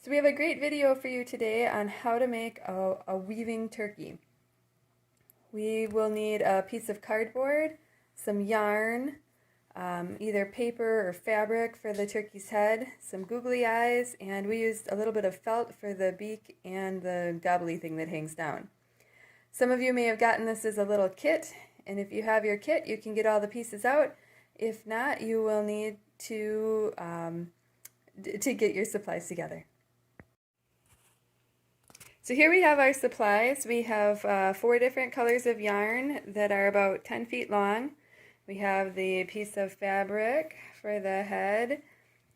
So we have a great video for you today on how to make a weaving turkey. We will need a piece of cardboard, some yarn, either paper or fabric for the turkey's head, some googly eyes, and we used a little bit of felt for the beak and the gobbly thing that hangs down. Some of you may have gotten this as a little kit, and if you have your kit, you can get all the pieces out. If not, you will need to get your supplies together. So here we have our supplies. We have 4 different colors of yarn that are about 10 feet long. We have the piece of fabric for the head,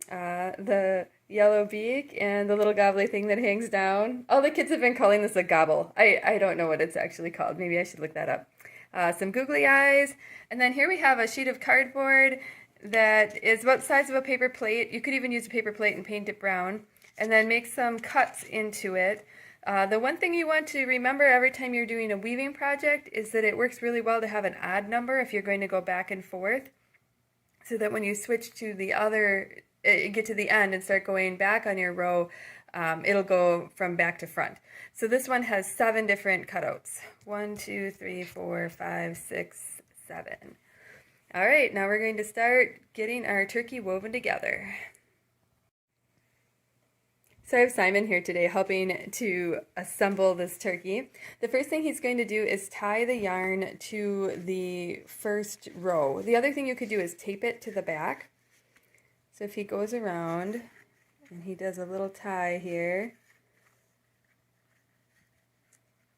the yellow beak, and the little gobbly thing that hangs down. All the kids have been calling this a gobble. I don't know what it's actually called. Maybe I should look that up. Some googly eyes. And then here we have a sheet of cardboard that is about the size of a paper plate. You could even use a paper plate and paint it brown. And then make some cuts into it. The one thing you want to remember every time you're doing a weaving project is that it works really well to have an odd number if you're going to go back and forth, so that when you switch to the other, get to the end and start going back on your row, it'll go from back to front. So this one has 7 different cutouts. 1, 2, 3, 4, 5, 6, 7. All right, now we're going to start getting our turkey woven together. So I have Simon here today helping to assemble this turkey. The first thing he's going to do is tie the yarn to the first row. The other thing you could do is tape it to the back. So if he goes around and he does a little tie here,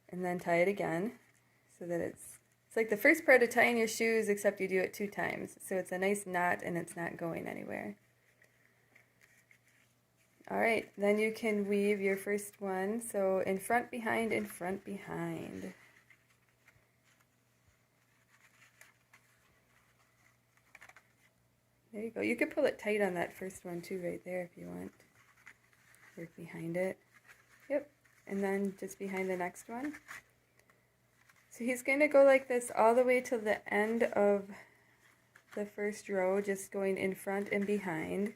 and then tie it again so that it's like the first part of tying your shoes, except you do it 2 times. So it's a nice knot and it's not going anywhere. Alright, then you can weave your first one, so in front, behind, in front, behind. There you go. You could pull it tight on that first one too right there if you want. Work behind it. Yep, and then just behind the next one. So he's going to go like this all the way to the end of the first row, just going in front and behind.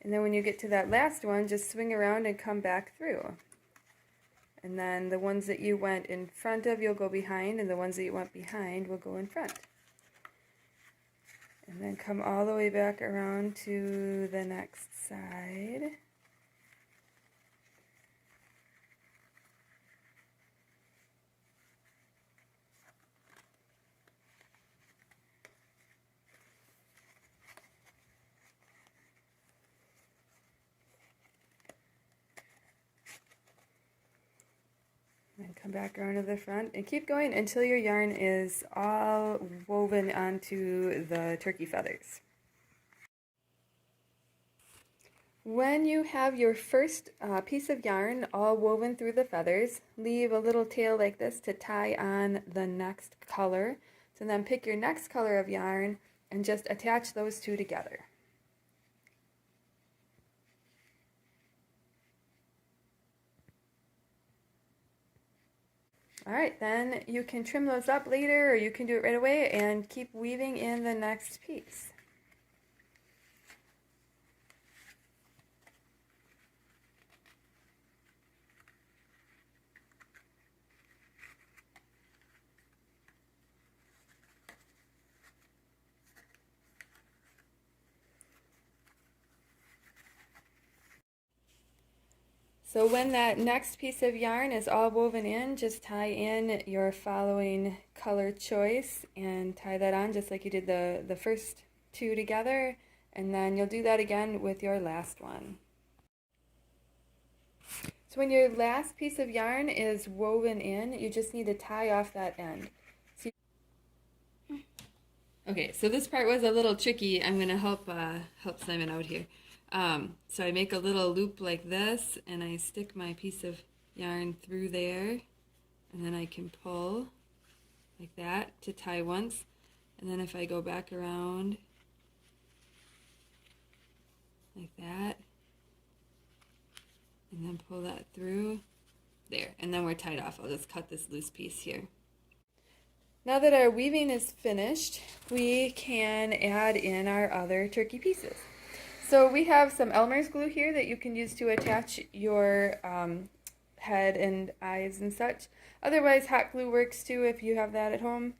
And then when you get to that last one, just swing around and come back through. And then the ones that you went in front of, you'll go behind, and the ones that you went behind will go in front. And then come all the way back around to the next side. And come back around to the front and keep going until your yarn is all woven onto the turkey feathers. When you have your first piece of yarn all woven through the feathers, leave a little tail like this to tie on the next color. So then pick your next color of yarn and just attach those 2 together. Alright, then you can trim those up later, or you can do it right away and keep weaving in the next piece. So when that next piece of yarn is all woven in, just tie in your following color choice and tie that on just like you did the first 2 together, and then you'll do that again with your last one. So when your last piece of yarn is woven in, you just need to tie off that end. Okay, so this part was a little tricky. I'm going to help Simon out here. So I make a little loop like this, and I stick my piece of yarn through there, and then I can pull like that to tie once, and then if I go back around like that, and then pull that through there, and then we're tied off. I'll just cut this loose piece here. Now that our weaving is finished, we can add in our other turkey pieces. So we have some Elmer's glue here that you can use to attach your head and eyes and such. Otherwise, hot glue works too if you have that at home.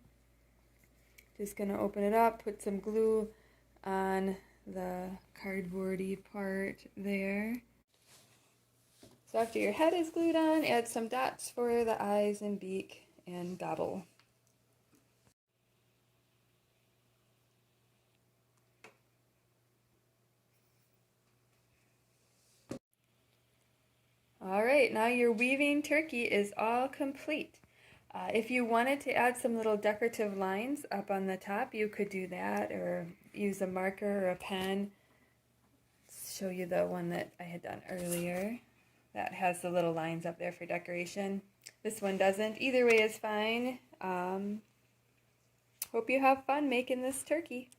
Just going to open it up, put some glue on the cardboardy part there. So after your head is glued on, add some dots for the eyes and beak and gobble. All right, now your weaving turkey is all complete. If you wanted to add some little decorative lines up on the top, you could do that, or use a marker or a pen. Show you the one that I had done earlier. That has the little lines up there for decoration. This one doesn't. Either way is fine. Hope you have fun making this turkey.